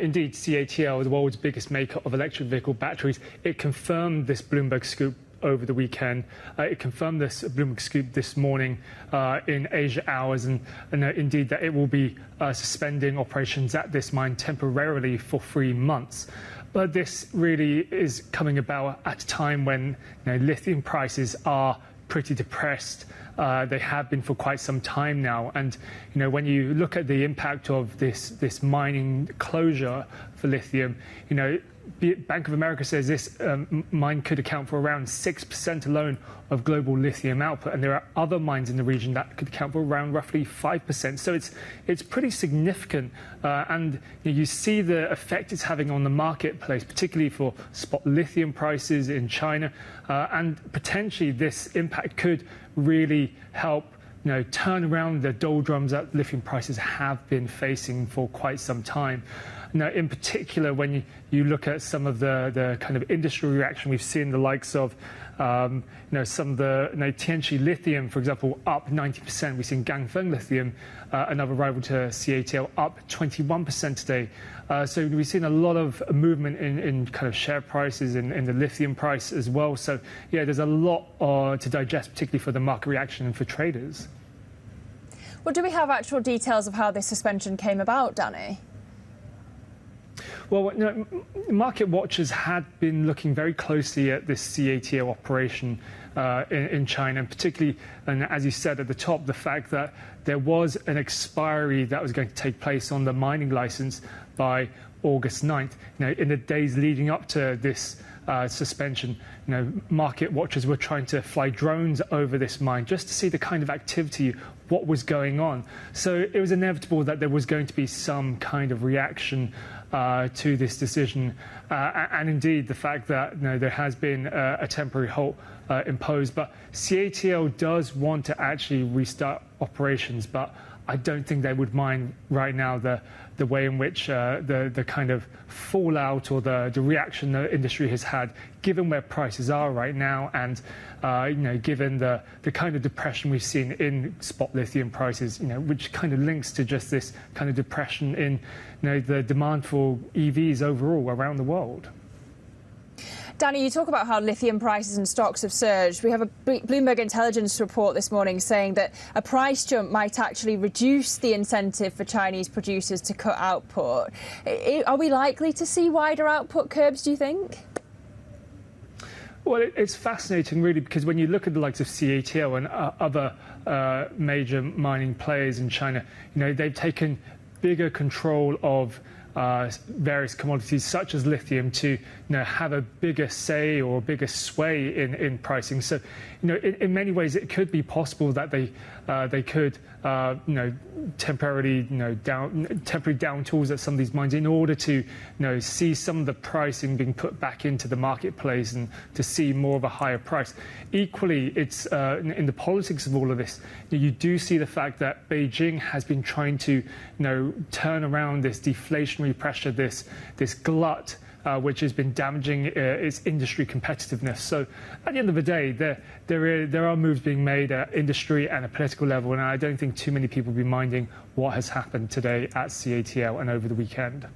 Indeed, CATL, the world's biggest maker of electric vehicle batteries, it confirmed this Bloomberg scoop over the weekend. It confirmed this Bloomberg scoop this morning in Asia hours, and indeed that it will be suspending operations at this mine temporarily for 3 months. But this really is coming about at a time when lithium prices are pretty depressed. They have been for quite some time now, and when you look at the impact of this mining closure for lithium, Bank of America says this mine could account for around 6% alone of global lithium output, and there are other mines in the region that could account for around roughly 5%. So it's pretty significant, and you see the effect it's having on the marketplace, particularly for spot lithium prices in China, and potentially this impact could really help turn around the doldrums that lithium prices have been facing for quite some time. Now, in particular, when you look at some of the kind of industry reaction, we've seen the likes of, some of the Tianqi Lithium, for example, up 90%. We've seen Ganfeng Lithium, another rival to CATL, up 21% today. So we've seen a lot of movement in kind of share prices in the lithium price as well. So, yeah, there's a lot to digest, particularly for the market reaction and for traders. Well, do we have actual details of how this suspension came about, Danny? Well, market watchers had been looking very closely at this CATL operation in China, and particularly, and as you said at the top, the fact that there was an expiry that was going to take place on the mining license by August 9th. In the days leading up to this suspension, market watchers were trying to fly drones over this mine just to see the kind of activity, what was going on. So it was inevitable that there was going to be some kind of reaction to this decision, and indeed the fact that there has been a temporary halt imposed. But CATL does want to actually restart operations, but I don't think they would mind right now the way in which the kind of fallout or the reaction the industry has had, given where prices are right now, and given the kind of depression we've seen in spot lithium prices, which kind of links to just this kind of depression in the demand for EVs overall around the world. Danny, you talk about how lithium prices and stocks have surged. We have a Bloomberg intelligence report this morning saying that a price jump might actually reduce the incentive for Chinese producers to cut output. Are we likely to see wider output curbs, do you think? Well, it's fascinating, really, because when you look at the likes of CATL and other major mining players in China, they've taken bigger control of various commodities such as lithium to have a bigger say or a bigger sway in pricing. So in many ways it could be possible that they could temporarily down tools at some of these mines in order to see some of the pricing being put back into the marketplace and to see more of a higher price. Equally, it's in the politics of all of this, you do see the fact that Beijing has been trying to turn around this deflationary pressure, this glut, which has been damaging its industry competitiveness. So at the end of the day, there are moves being made at industry and a political level, and I don't think too many people will be minding what has happened today at CATL and over the weekend.